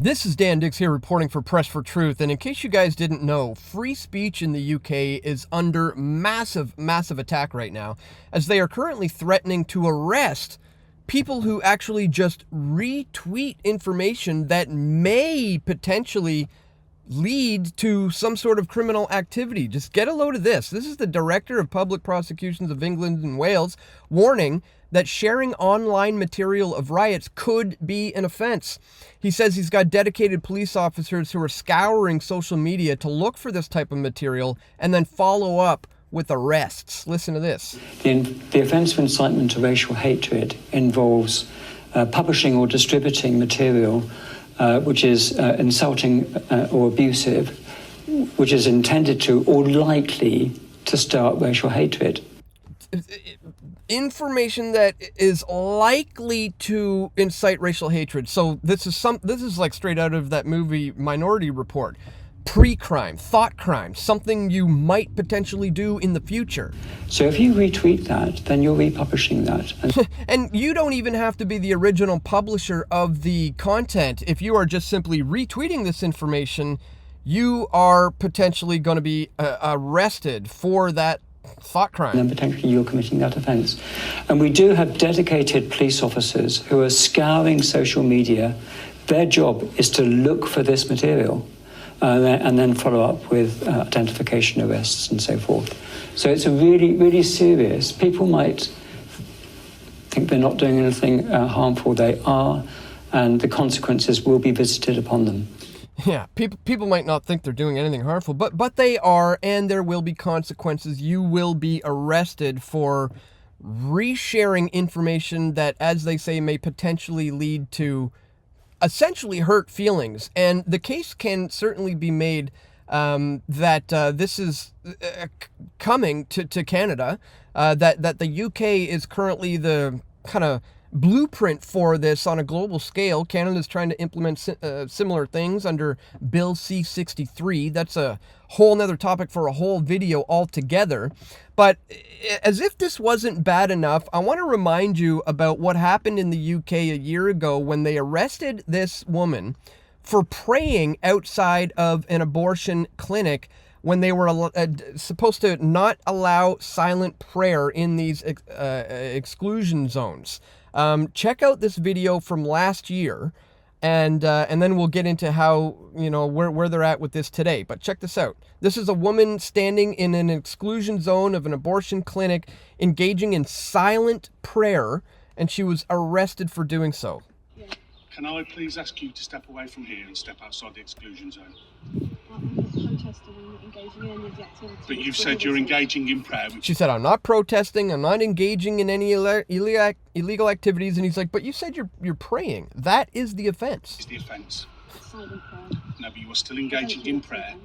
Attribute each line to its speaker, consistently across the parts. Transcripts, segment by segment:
Speaker 1: This is Dan Dicks here reporting for Press for Truth, and in case you guys didn't know, free speech in the UK is under massive attack right now, as they are currently threatening to arrest people who actually just retweet information that may potentially lead to some sort of criminal activity. Just get a load of this. This is the Director of Public Prosecutions of England and Wales warning that sharing online material of riots could be an offense. He says he's got dedicated police officers who are scouring social media to look for this type of material and then follow up with arrests. Listen to this.
Speaker 2: The offence of incitement to racial hatred involves publishing or distributing material which is insulting or abusive, which is intended to or likely to start racial hatred.
Speaker 1: Information that is likely to incite racial hatred. So this is like straight out of that movie Minority Report. Pre-crime, thought crime, something you might potentially do in the future.
Speaker 2: So if you retweet that, then you're republishing that.
Speaker 1: And you don't even have to be the original publisher of the content. If you are just simply retweeting this information, you are potentially going to be arrested for that thought crime.
Speaker 2: And then potentially you're committing that offence. And we do have dedicated police officers who are scouring social media. Their job is to look for this material and then follow up with identification arrests and so forth. So it's a really serious. People might think they're not doing anything harmful. They are, and the consequences will be visited upon them.
Speaker 1: Yeah, people might not think they're doing anything harmful, but they are, and there will be consequences. You will be arrested for resharing information that, as they say, may potentially lead to essentially hurt feelings. And the case can certainly be made that this is coming to Canada, that the UK is currently the kind of blueprint for this on a global scale. Canada's trying to implement similar things under Bill C-63. That's a whole nother topic for a whole video altogether. But as if this wasn't bad enough, I want to remind you about what happened in the UK a year ago when they arrested this woman for praying outside of an abortion clinic when they were supposed to not allow silent prayer in these exclusion zones. Check out this video from last year, and then we'll get into how, where they're at with this today. But check this out. This is a woman standing in an exclusion zone of an abortion clinic, engaging in silent prayer, and she was arrested for doing so.
Speaker 3: Yeah. Can I please ask you to step away from here and step outside the exclusion zone?
Speaker 4: I'm not protesting, I'm not engaging in any of the activities.
Speaker 3: But you've said you're engaging in prayer.
Speaker 1: She said, I'm not protesting, I'm not engaging in any illegal activities. And he's like, but you said you're praying. That is the offense.
Speaker 3: It's the offence.
Speaker 4: Silent prayer.
Speaker 3: No, but you are still engaging in prayer.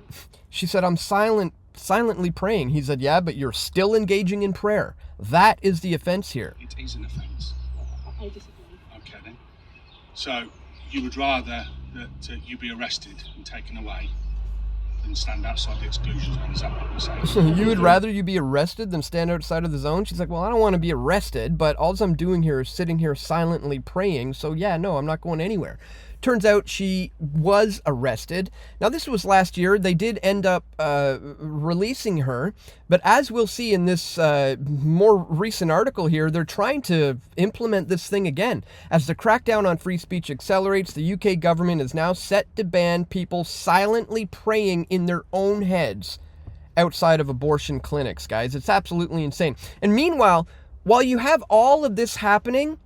Speaker 1: She said, I'm silently praying. He said, yeah, but you're still engaging in prayer. That is the offense here.
Speaker 3: It is an offence.
Speaker 4: I disagree.
Speaker 3: Okay then. So you would rather that you be arrested and taken away than stand outside the exclusion zone? Is that what you're saying?
Speaker 1: You would rather you be arrested than stand outside of the zone? She's like, well, I don't want to be arrested, but all I'm doing here is sitting here silently praying. So yeah, no, I'm not going anywhere. Turns out she was arrested. Now, this was last year. They did end up releasing her. But as we'll see in this more recent article here, they're trying to implement this thing again. As the crackdown on free speech accelerates, the UK government is now set to ban people silently praying in their own heads outside of abortion clinics, guys. It's absolutely insane. And meanwhile, while you have all of this happening,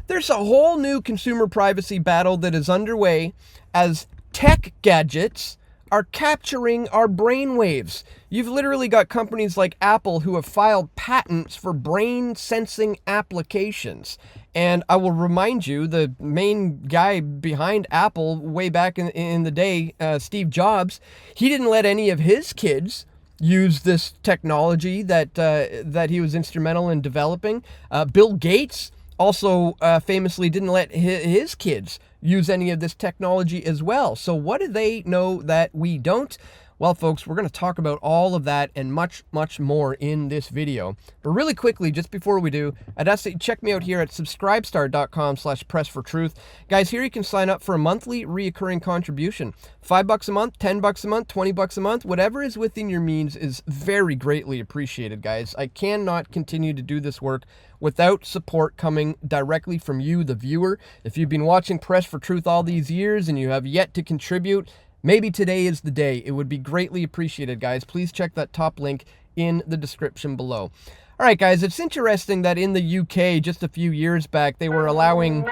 Speaker 1: there's a whole new consumer privacy battle that is underway as tech gadgets are capturing our brainwaves. You've literally got companies like Apple who have filed patents for brain sensing applications. And I will remind you, the main guy behind Apple way back in the day, Steve Jobs, he didn't let any of his kids use this technology that he was instrumental in developing. Bill Gates also famously didn't let his kids use any of this technology as well. So what do they know that we don't? Well, folks, we're going to talk about all of that and much, much more in this video. But really quickly, just before we do, I'd ask that you check me out here at subscribestar.com/pressfortruth. Guys, here you can sign up for a monthly reoccurring contribution. $5 a month, $10 a month, $20 a month, whatever is within your means is very greatly appreciated, guys. I cannot continue to do this work without support coming directly from you, the viewer. If you've been watching Press for Truth all these years and you have yet to contribute, maybe today is the day. It would be greatly appreciated, guys. Please check that top link in the description below. All right, guys, it's interesting that in the UK, just a few years back, they were allowing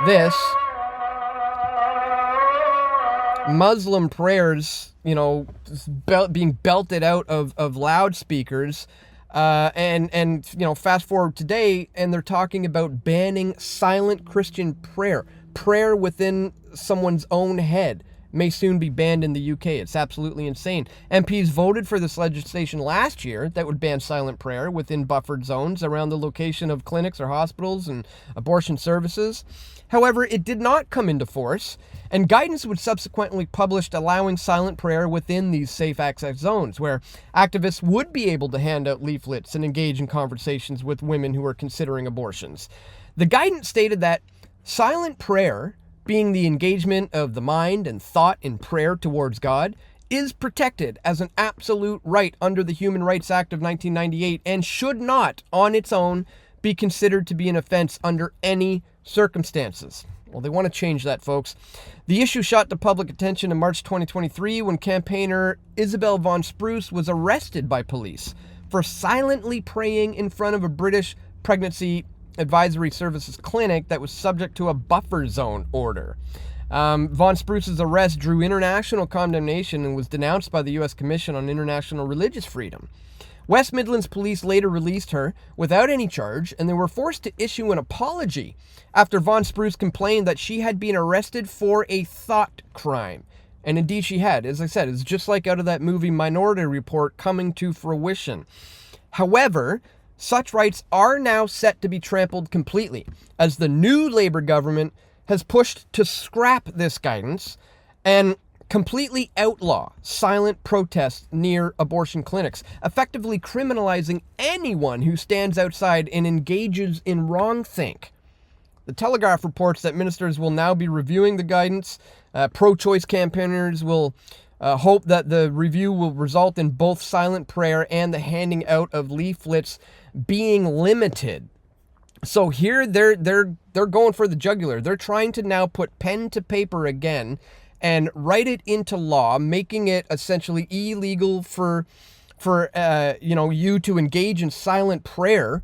Speaker 1: this Muslim prayers, you know, being belted out of loudspeakers. And you know, fast forward today, and they're talking about banning silent Christian prayer. Prayer within someone's own head may soon be banned in the UK. It's absolutely insane. MPs voted for this legislation last year that would ban silent prayer within buffered zones around the location of clinics or hospitals and abortion services. However, it did not come into force, and guidance was subsequently published allowing silent prayer within these safe access zones, where activists would be able to hand out leaflets and engage in conversations with women who are considering abortions. The guidance stated that silent prayer, being the engagement of the mind and thought in prayer towards God, is protected as an absolute right under the Human Rights Act of 1998 and should not, on its own, be considered to be an offense under any circumstances. Well, they want to change that, folks. The issue shot to public attention in March 2023 when campaigner Isabel von Spruce was arrested by police for silently praying in front of a British pregnancy advisory services clinic that was subject to a buffer zone order. Von Spruce's arrest drew international condemnation and was denounced by the U.S. Commission on International Religious Freedom. West Midlands police later released her without any charge, and they were forced to issue an apology after Von Spruce complained that she had been arrested for a thought crime. And indeed she had. As I said, it's just like out of that movie Minority Report coming to fruition. However, such rights are now set to be trampled completely, as the new Labour government has pushed to scrap this guidance and completely outlaw silent protests near abortion clinics, effectively criminalizing anyone who stands outside and engages in wrongthink. The Telegraph reports that ministers will now be reviewing the guidance. Pro-choice campaigners will hope that the review will result in both silent prayer and the handing out of leaflets being limited. So here they're going for the jugular. They're trying to now put pen to paper again and write it into law, making it essentially illegal for you to engage in silent prayer.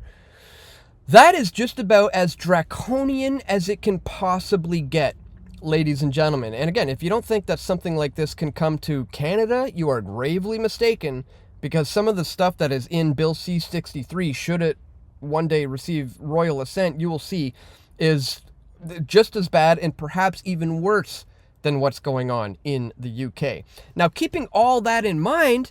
Speaker 1: That is just about as draconian as it can possibly get, ladies and gentlemen. And again, if you don't think that something like this can come to Canada, you are gravely mistaken, because some of the stuff that is in Bill C-63, should it one day receive royal assent, you will see is just as bad and perhaps even worse than what's going on in the UK. Now, keeping all that in mind,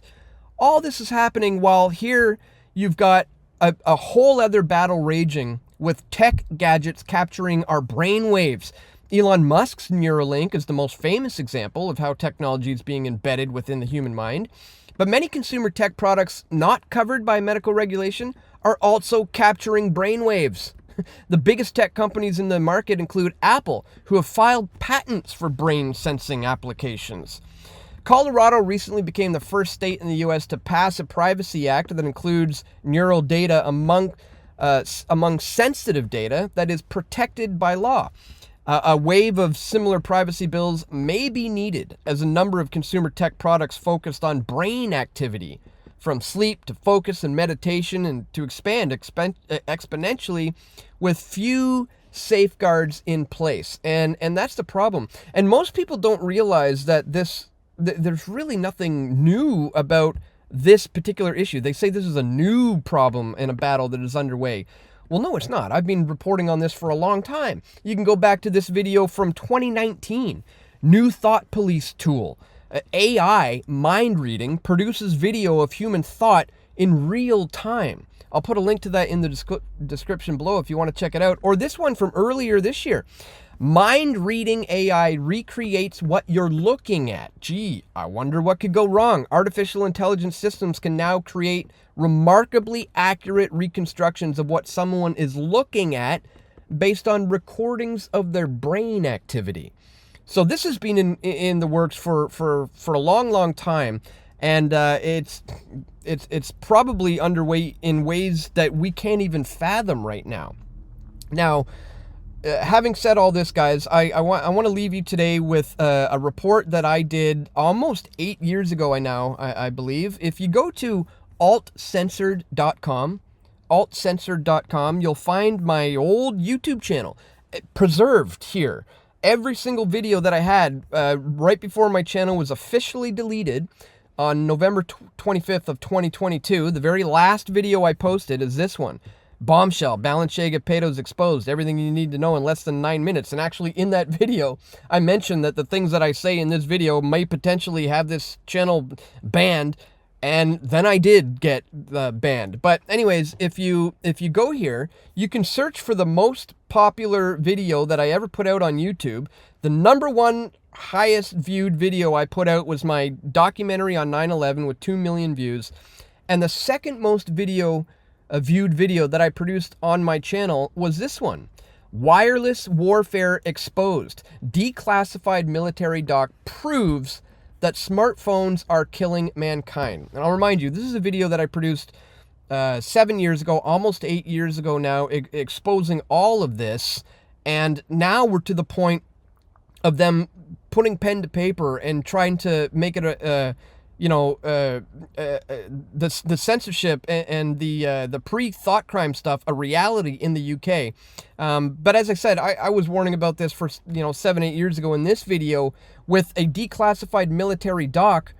Speaker 1: all this is happening while here you've got a whole other battle raging with tech gadgets capturing our brain waves. Elon Musk's Neuralink is the most famous example of how technology is being embedded within the human mind. But many consumer tech products not covered by medical regulation are also capturing brainwaves. The biggest tech companies in the market include Apple, who have filed patents for brain sensing applications. Colorado recently became the first state in the U.S. to pass a privacy act that includes neural data among sensitive data that is protected by law. A wave of similar privacy bills may be needed as a number of consumer tech products focused on brain activity, from sleep to focus and meditation, and to expand exponentially with few safeguards in place. And that's the problem. And most people don't realize that there's really nothing new about this particular issue. They say this is a new problem in a battle that is underway. Well, no, it's not. I've been reporting on this for a long time. You can go back to this video from 2019. New Thought Police tool. AI mind reading produces video of human thought in real time. I'll put a link to that in the description below if you want to check it out. Or this one from earlier this year. Mind reading AI recreates what you're looking at. Gee, I wonder what could go wrong. Artificial intelligence systems can now create remarkably accurate reconstructions of what someone is looking at based on recordings of their brain activity. So this has been in the works for a long time, and it's probably underway in ways that we can't even fathom right now. Now, having said all this, guys, I want to leave you today with a report that I did almost 8 years ago. I believe. If you go to altcensored.com, you'll find my old YouTube channel preserved here. Every single video that I had right before my channel was officially deleted on November 25th of 2022. The very last video I posted is this one. Bombshell, Balenciaga Peto's exposed, everything you need to know in less than 9 minutes. And actually in that video, I mentioned that the things that I say in this video may potentially have this channel banned. And then I did get banned. But anyways, if you go here, you can search for the most popular video that I ever put out on YouTube. The #1 highest viewed video I put out was my documentary on 9/11 with 2 million views. And the second most viewed video that I produced on my channel was this one. Wireless Warfare Exposed. Declassified military doc proves that smartphones are killing mankind. And I'll remind you, this is a video that I produced 7 years ago, almost 8 years ago now, exposing all of this. And now we're to the point of them putting pen to paper and trying to make it the censorship and the pre-thought crime stuff a reality in the UK. But as I said, I was warning about this for 7-8 years ago in this video with a declassified military doc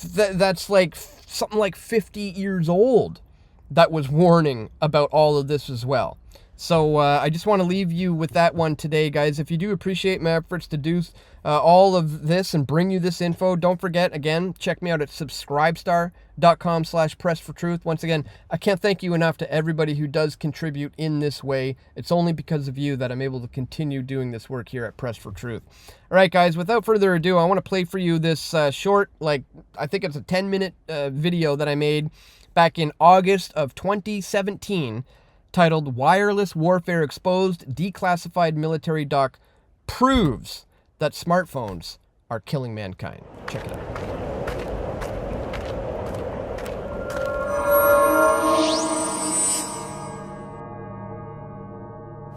Speaker 1: that's like something like 50 years old that was warning about all of this as well. So I just want to leave you with that one today, guys. If you do appreciate my efforts to do all of this and bring you this info, don't forget, again, check me out at subscribestar.com/pressfortruth. Once again, I can't thank you enough to everybody who does contribute in this way. It's only because of you that I'm able to continue doing this work here at Press for Truth. All right, guys, without further ado, I want to play for you this short, I think it's a 10-minute video that I made back in August of 2017, titled Wireless Warfare Exposed, Declassified Military Doc Proves that Smartphones Are Killing Mankind. Check it out.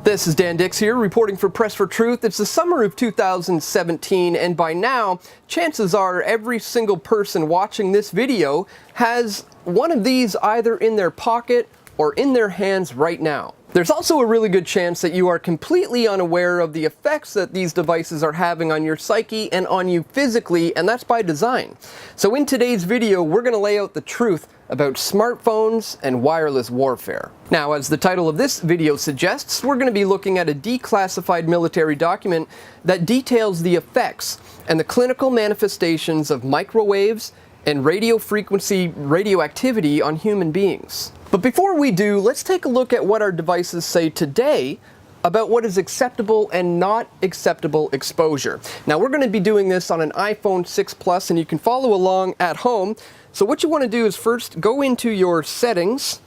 Speaker 1: This is Dan Dicks here, reporting for Press for Truth. It's the summer of 2017, and by now, chances are every single person watching this video has one of these either in their pocket or in their hands right now. There's also a really good chance that you are completely unaware of the effects that these devices are having on your psyche and on you physically, and that's by design. So in today's video, we're going to lay out the truth about smartphones and wireless warfare. Now, as the title of this video suggests, we're going to be looking at a declassified military document that details the effects and the clinical manifestations of microwaves and radio frequency radioactivity on human beings. But before we do, let's take a look at what our devices say today about what is acceptable and not acceptable exposure. Now, we're going to be doing this on an iPhone 6 Plus, and you can follow along at home. So what you want to do is first go into your settings,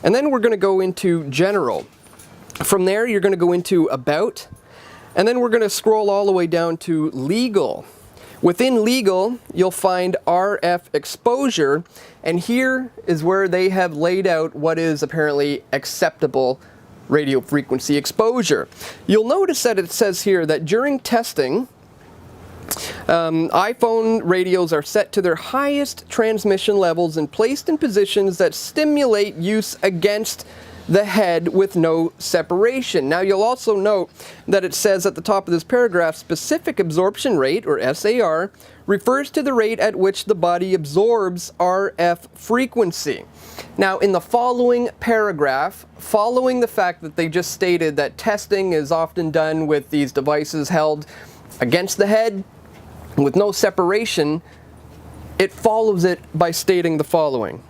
Speaker 1: and then we're going to go into General. From there, you're going to go into About, and then we're going to scroll all the way down to Legal. Within Legal, you'll find RF exposure, and here is where they have laid out what is apparently acceptable radio frequency exposure. You'll notice that it says here that during testing, iPhone radios are set to their highest transmission levels and placed in positions that stimulate use against the head with no separation. Now, you'll also note that it says at the top of this paragraph, specific absorption rate, or SAR, refers to the rate at which the body absorbs RF frequency. Now, in the following paragraph, following the fact that they just stated that testing is often done with these devices held against the head with no separation, it follows it by stating the following.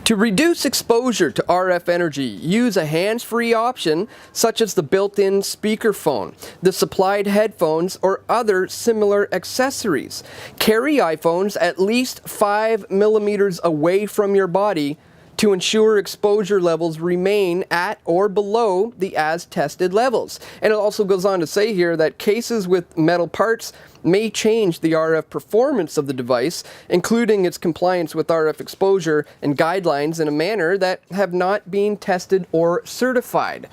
Speaker 1: To reduce exposure to RF energy, use a hands-free option such as the built-in speakerphone, the supplied headphones, or other similar accessories. Carry iPhones at least 5 millimeters away from your body to ensure exposure levels remain at or below the as-tested levels. And it also goes on to say here that cases with metal parts may change the RF performance of the device, including its compliance with RF exposure and guidelines in a manner that have not been tested or certified.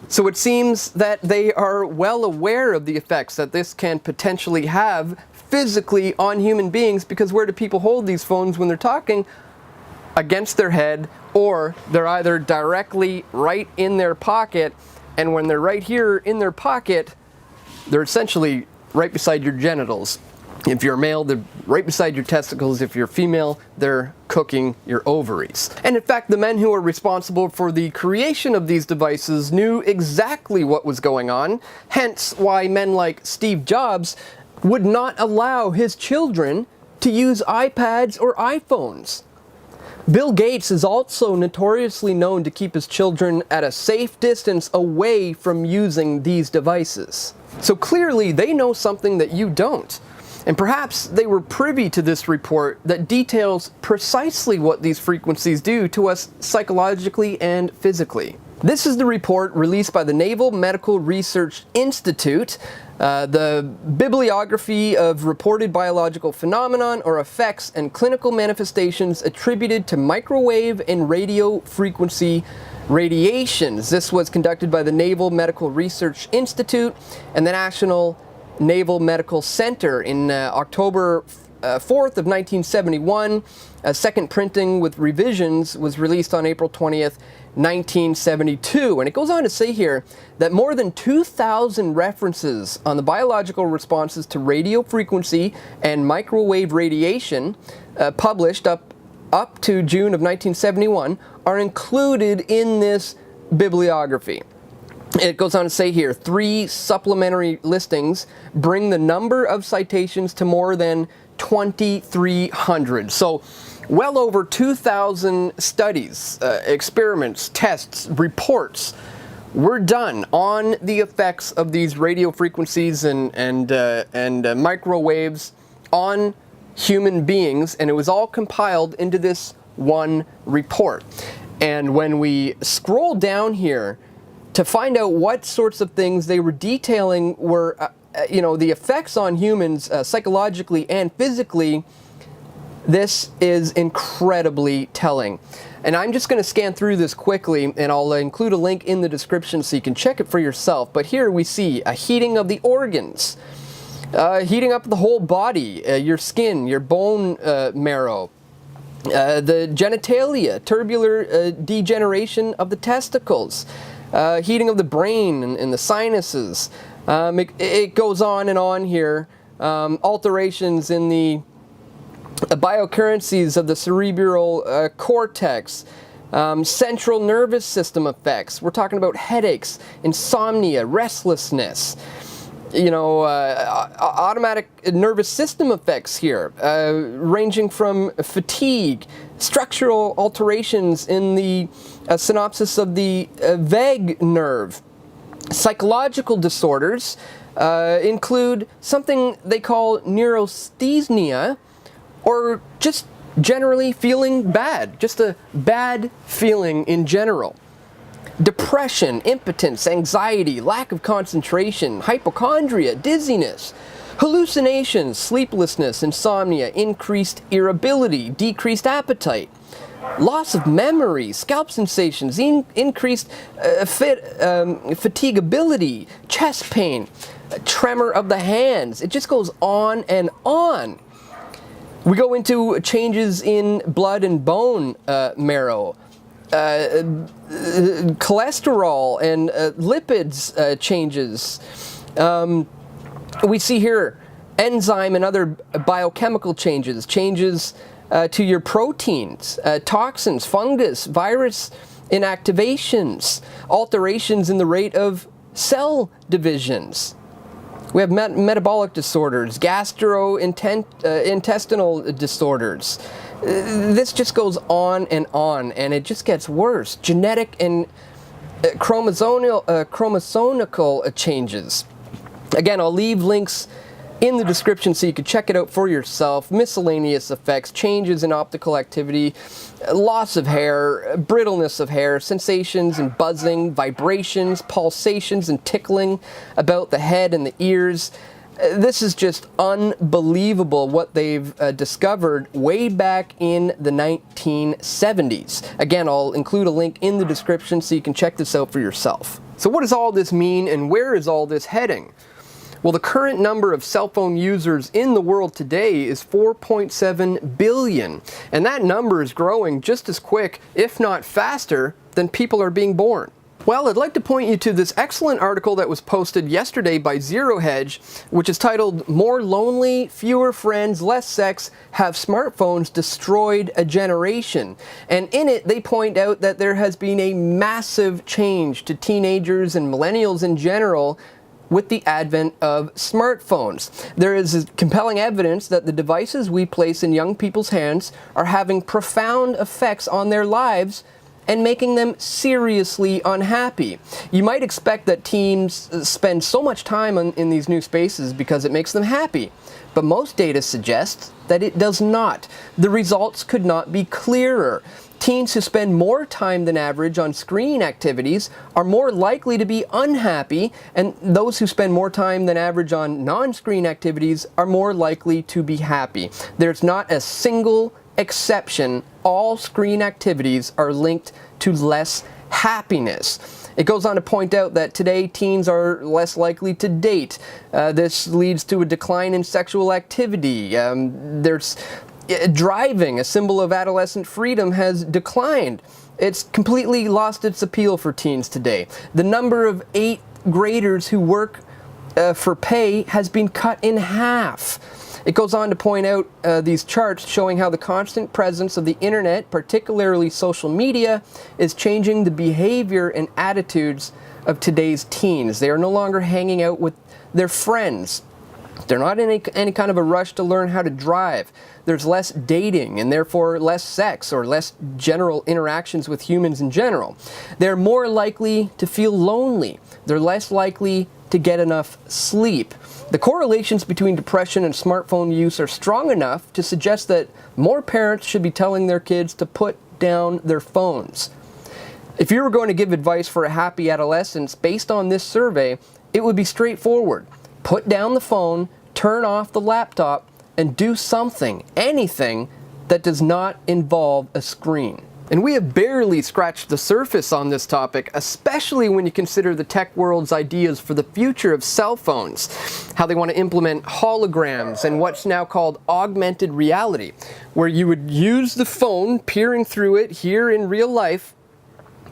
Speaker 1: So it seems that they are well aware of the effects that this can potentially have physically on human beings, because where do people hold these phones when they're talking? Against their head, or they're either directly right in their pocket, and when they're right here in their pocket, they're essentially right beside your genitals. If you're a male, they're right beside your testicles. If you're female, they're cooking your ovaries. And in fact, the men who are responsible for the creation of these devices knew exactly what was going on, hence why men like Steve Jobs would not allow his children to use iPads or iPhones. Bill Gates is also notoriously known to keep his children at a safe distance away from using these devices. So clearly they know something that you don't. And perhaps they were privy to this report that details precisely what these frequencies do to us psychologically and physically. This is the report released by the Naval Medical Research Institute, the Bibliography of Reported Biological Phenomenon or Effects and Clinical Manifestations Attributed to Microwave and Radio Frequency Radiations. This was conducted by the Naval Medical Research Institute and the National Naval Medical Center in October 4th of 1971. A second printing with revisions was released on April 20th, 1972. And it goes on to say here that more than 2,000 references on the biological responses to radio frequency and microwave radiation published up to June of 1971 are included in this bibliography. It goes on to say here, 3 supplementary listings bring the number of citations to more than 2,300. So well over 2,000 studies, experiments, tests, reports were done on the effects of these radio frequencies and microwaves on human beings, and it was all compiled into this one report. And when we scroll down here to find out what sorts of things they were detailing were, the effects on humans psychologically and physically, this is incredibly telling. And I'm just going to scan through this quickly, and I'll include a link in the description so you can check it for yourself. But here we see a heating of the organs, heating up the whole body, your skin, your bone marrow, the genitalia, tubular degeneration of the testicles, heating of the brain and the sinuses. It goes on and on here. Alterations in the biocurrencies of the cerebral cortex, central nervous system effects. We're talking about headaches, insomnia, restlessness, automatic nervous system effects here, ranging from fatigue, structural alterations in the synapses of the vagus nerve. Psychological disorders include something they call neurasthenia, or just generally feeling bad, just a bad feeling in general. Depression, impotence, anxiety, lack of concentration, hypochondria, dizziness, hallucinations, sleeplessness, insomnia, increased irritability, decreased appetite, loss of memory, scalp sensations, increased fatigability, chest pain, tremor of the hands. It just goes on and on. We go into changes in blood and bone marrow, cholesterol and lipids changes. We see here enzyme and other biochemical changes to your proteins, toxins, fungus, virus inactivations, alterations in the rate of cell divisions. We have metabolic disorders, gastrointestinal disorders, This just goes on, and it just gets worse. Genetic and chromosomal changes. Again, I'll leave links in the description so you can check it out for yourself. Miscellaneous effects, changes in optical activity, loss of hair, brittleness of hair, sensations and buzzing, vibrations, pulsations and tickling about the head and the ears. This is just unbelievable what they've discovered way back in the 1970s. Again, I'll include a link in the description so you can check this out for yourself. So what does all this mean, and where is all this heading? Well, the current number of cell phone users in the world today is 4.7 billion, and that number is growing just as quick, if not faster, than people are being born. Well, I'd like to point you to this excellent article that was posted yesterday by Zero Hedge, which is titled, "More Lonely, Fewer Friends, Less Sex, Have Smartphones Destroyed a Generation?" And in it, they point out that there has been a massive change to teenagers and millennials in general with the advent of smartphones. There is compelling evidence that the devices we place in young people's hands are having profound effects on their lives and making them seriously unhappy. You might expect that teens spend so much time in these new spaces because it makes them happy, but most data suggests that it does not. The results could not be clearer. Teens who spend more time than average on screen activities are more likely to be unhappy, and those who spend more time than average on non-screen activities are more likely to be happy. There's not a single exception. All screen activities are linked to less happiness. It goes on to point out that today teens are less likely to date. This leads to a decline in sexual activity. There's driving, a symbol of adolescent freedom, has declined. It's completely lost its appeal for teens today. The number of 8th graders who work for pay has been cut in half. It goes on to point out these charts showing how the constant presence of the internet, particularly social media, is changing the behavior and attitudes of today's teens. They are no longer hanging out with their friends. They're not in any kind of a rush to learn how to drive. There's less dating and therefore less sex or less general interactions with humans in general. They're more likely to feel lonely. They're less likely to get enough sleep. The correlations between depression and smartphone use are strong enough to suggest that more parents should be telling their kids to put down their phones. If you were going to give advice for a happy adolescence based on this survey, it would be straightforward. Put down the phone, turn off the laptop, and do something, anything, that does not involve a screen. And we have barely scratched the surface on this topic, especially when you consider the tech world's ideas for the future of cell phones, how they want to implement holograms and what's now called augmented reality, where you would use the phone, peering through it here in real life,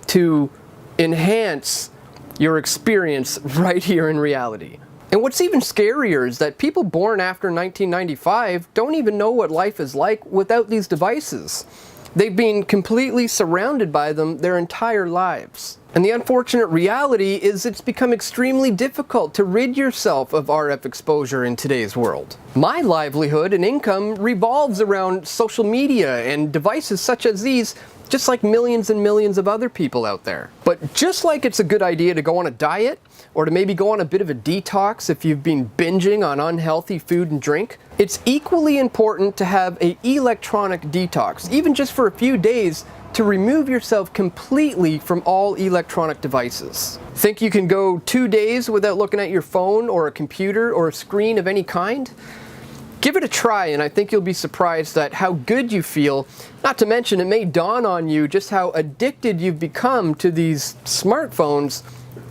Speaker 1: to enhance your experience right here in reality. And what's even scarier is that people born after 1995 don't even know what life is like without these devices. They've been completely surrounded by them their entire lives. And the unfortunate reality is it's become extremely difficult to rid yourself of RF exposure in today's world. My livelihood and income revolves around social media and devices such as these, just like millions and millions of other people out there. But just like it's a good idea to go on a diet, or to maybe go on a bit of a detox if you've been binging on unhealthy food and drink, it's equally important to have an electronic detox, even just for a few days, to remove yourself completely from all electronic devices. Think you can go 2 days without looking at your phone or a computer or a screen of any kind? Give it a try, and I think you'll be surprised at how good you feel. Not to mention, it may dawn on you just how addicted you've become to these smartphones,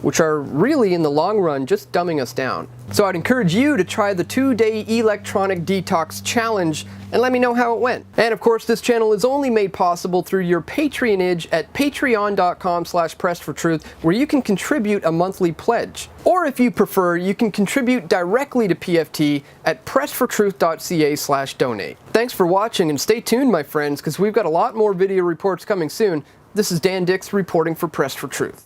Speaker 1: which are really, in the long run, just dumbing us down. So I'd encourage you to try the 2-day electronic detox challenge and let me know how it went. And of course, this channel is only made possible through your patronage at patreon.com/pressfortruth, where you can contribute a monthly pledge. Or if you prefer, you can contribute directly to PFT at pressfortruth.ca/donate. Thanks for watching, and stay tuned, my friends, because we've got a lot more video reports coming soon. This is Dan Dicks reporting for Press for Truth.